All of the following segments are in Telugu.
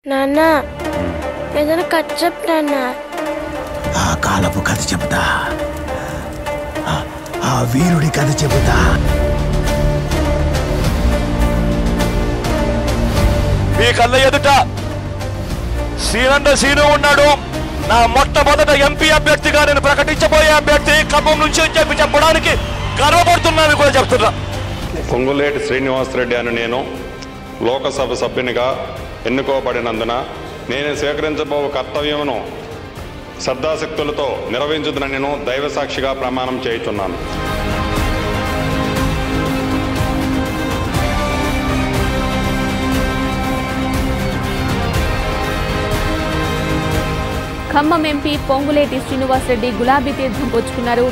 నాన్న ఏదైనా కథ చెప్పు నాన్న. ఆ కాలపు కథ చెబుతా, ఆ వీరుడి కథ చెబుతా. మీ కళ్ళ ఎదుట సీను ఉన్నాడు. నా మొట్టమొదట ఎంపీ అభ్యర్థిగా నేను ప్రకటించబోయే అభ్యర్థి ఖమ్మం నుంచి చెప్పడానికి గర్వపడుతున్నాను కూడా చెప్తున్నా. పొంగులేటి శ్రీనివాసరెడ్డి అని నేను లోకసభ సభ్యునిగా ఎన్నుకోబడినందున నేను స్వీకరించబో కర్తవ్యమును శ్రద్ధాశక్తులతో నిర్వహించుదని నేను దైవ సాక్షిగా ప్రమాణం చేయుచున్నాను. ఖమ్మం ఎంపీ పొంగులేటి శ్రీనివాసరెడ్డి గులాబీ తీర్థం పుచ్చుకున్నారు.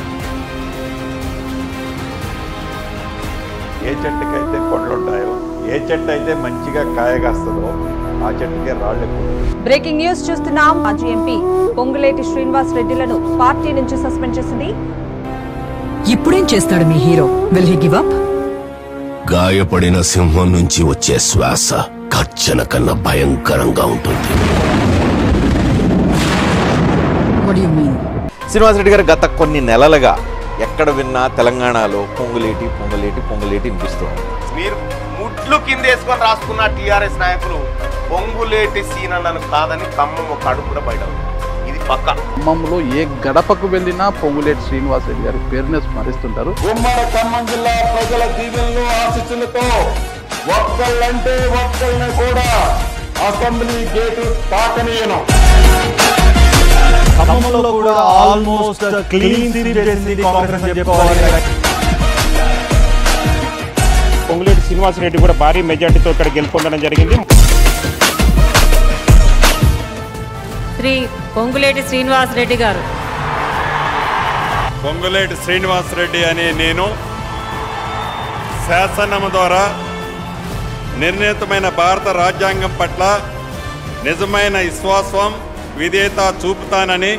ఏ చెట్టుకైతే పండ్లుంటాయో, ఏ చెట్టు అయితే మంచిగా కాయగాస్తుందో ఆ చెట్టుకే రాళ్ళు. బ్రేకింగ్ న్యూస్ చూస్తున్నాం. మాజీ ఎంపీ పొంగులేటి శ్రీనివాసరెడ్డిలను పార్టీ నుంచి సస్పెండ్ చేసింది. ఇప్పుడేం చేస్తాడు మీ hero? Will he give up? గాయపడిన సింహం నుంచి వచ్చే శ్వాస కర్చన కన్నా భయంకరంగా ఉంటుంది. శ్రీనివాసరెడ్డి గారు గత కొన్ని నెలలుగా ఎక్కడ విన్నా తెలంగాణలో పొంగులేటి పొంగులేటి పొంగులేటి వినిపిస్తుంది. మీరు ముట్లు కిందేసుకొని రాసుకున్న టీఆర్ఎస్ నాయకులు పొంగులేటి సీనన్నను కాదని ఖమ్మం ఒక అడుగు కూడా బయట ఇది పక్క. ఖమ్మంలో ఏ గడపకు వెళ్ళినా పొంగులేటి శ్రీనివాసరెడ్డి గారి పేరునే స్మరిస్తుంటారు. ఉమ్మడి ఖమ్మం జిల్లా ప్రజల దీవెనలు ఆశీస్సులతో ఒక్కళ్ళంటే ఒక్కళ్ళని కూడా అసెంబ్లీ గేటు తాకనీయను. ఖమ్మంలో కూడా ఆల్మోస్ట్ క్లీన్ స్వీప్ చేసింది కాంగ్రెస్ అని చెప్పుకోవాలి. పొంగులేటి శ్రీనివాసరెడ్డి కూడా భారీ మెజార్టీతో ఇక్కడ గెలుపొందడం జరిగింది. శ్రీ పొంగులేటి శ్రీనివాసరెడ్డి గారు. పొంగులేటి శ్రీనివాసరెడ్డి అనే నేను శాసనం ద్వారా నిర్ణీతమైన భారత రాజ్యాంగం పట్ల నిజమైన విశ్వాసం విధేయత చూపుతానని,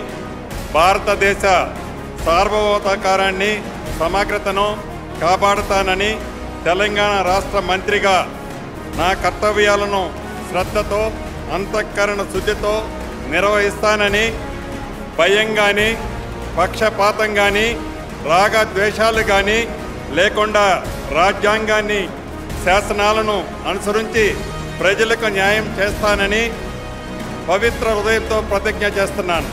భారతదేశ సార్వభౌమాధికారాన్ని సమగ్రతను కాపాడుతానని, తెలంగాణ రాష్ట్ర మంత్రిగా నా కర్తవ్యాలను శ్రద్ధతో అంతఃకరణ శుద్ధితో నిర్వహిస్తానని, భయం కానీ పక్షపాతం కానీ రాగద్వేషాలు కానీ లేకుండా రాజ్యాంగాన్ని శాసనాలను అనుసరించి ప్రజలకు న్యాయం చేస్తానని పవిత్ర హృదయంతో ప్రతిజ్ఞ చేస్తున్నాను.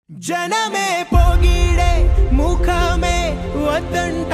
జనమే పొగిడే ముఖమే వద్దంటే